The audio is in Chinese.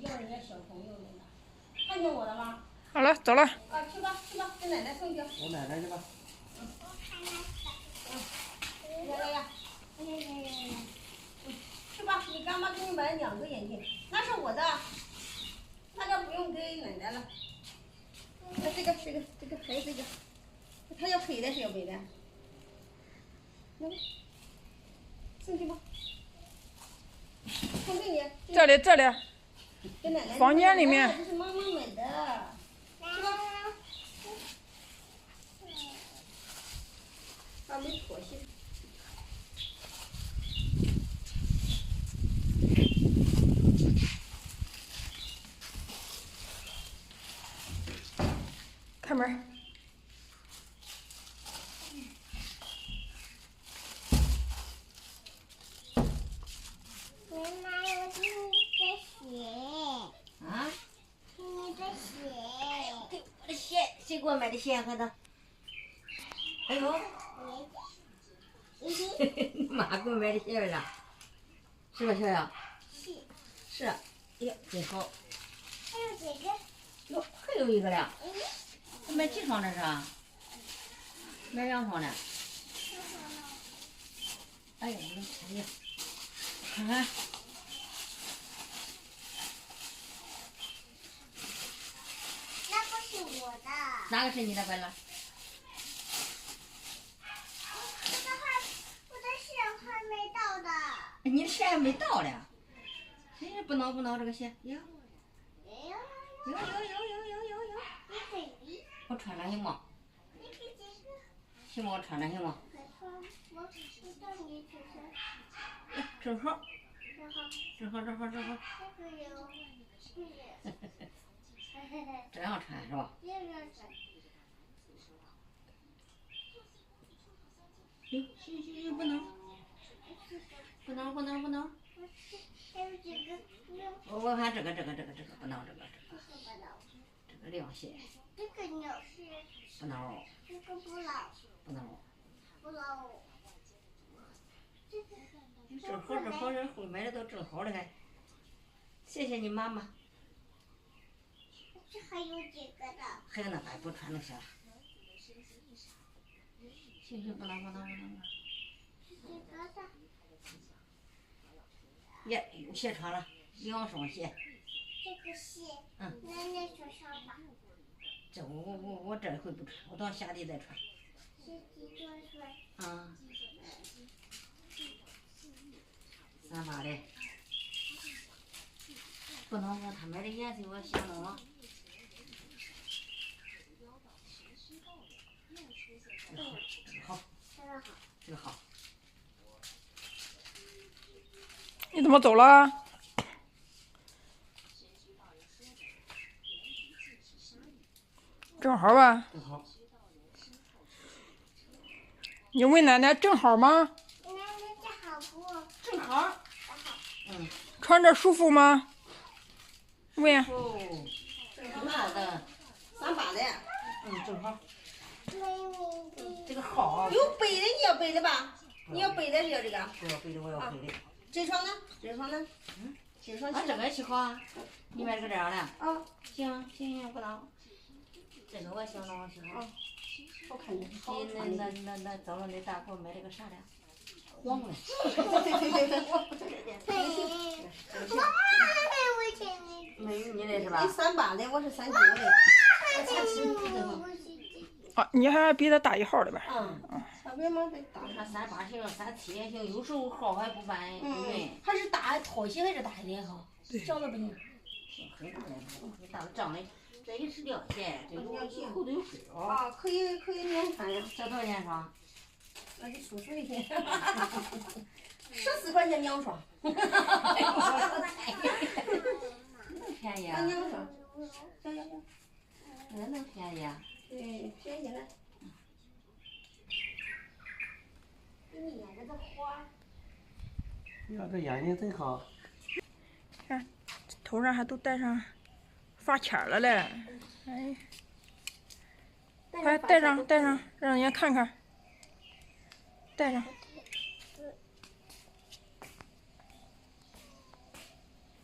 要人家小朋友的呢。看见我了吗？好了，走了。啊，去吧去吧，给奶奶送去。我奶奶去吧。呀，去吧，你干妈给你买2个眼镜，那是我的，那就不用给奶奶了。那这个还有这个，他要黑的是要白的？来，送去吧。送给你。这里，给奶奶。房间里面。这是妈妈买的，是吧？还没妥协。开门。妈妈，我听你的鞋。啊？听你的鞋。对，我的鞋，谁给我买的鞋？看到？哎呦，妈给我买的鞋了，是吧，小杨？是。是。哎呀，真好。还有这个。哟，还有一个了。买几双这是？买2双呢。哎呀，我的天呀！看看。那个是我的。哪个是你的？快乐？我的鞋还没到的。你的鞋还没到呢。哎，不挠这个鞋。有。我穿上行吗？行吗？我穿上行吗？正好。正好。这样穿是吧？行，不挠。我看这个不挠这个凉鞋。这个鸟是。不挠。这个不挠。不挠。正好人后买的都正好的还。谢谢你妈妈。这还有这个的。还有那还不穿那鞋。行，不挠。这个的。耶，有鞋穿了，2双鞋。这个鞋。奶奶穿上吧。这我这回不穿，我到下地再穿。啊。3八的。不能说他买的颜色我想弄了。这个好。你怎么走了？正好吧。正好。你问奶奶正好吗？奶奶这好不？正好。穿着舒服吗？问。挺好的。3八的。正好。这个好。有白的，你要白的吧？你要白的是要这个？不要白的，我要黑的。这双呢？这双这个喜欢。你买个这样的？啊。行，不挠。这个我想弄喜欢。好看的。那走了，你大给我买了个啥的？黄的。没你的是吧？你38的，我是39的。啊，你还比他大1号的呗？差别嘛，大上38行，37也行，有时候号还不办。还是大拖鞋还是大一点好，小的不行。很大的，很大的胀的，这也是凉鞋，这有厚的有水哦。啊，可以年穿呀。这多少钱双？那就说一天。14块钱2双。便宜啊。2双。行。那能便宜啊？对，便宜了。给你眼这花。呀，这眼睛真好。看，头上还都戴上发卡了嘞。哎，快戴上，让人家看看。戴上。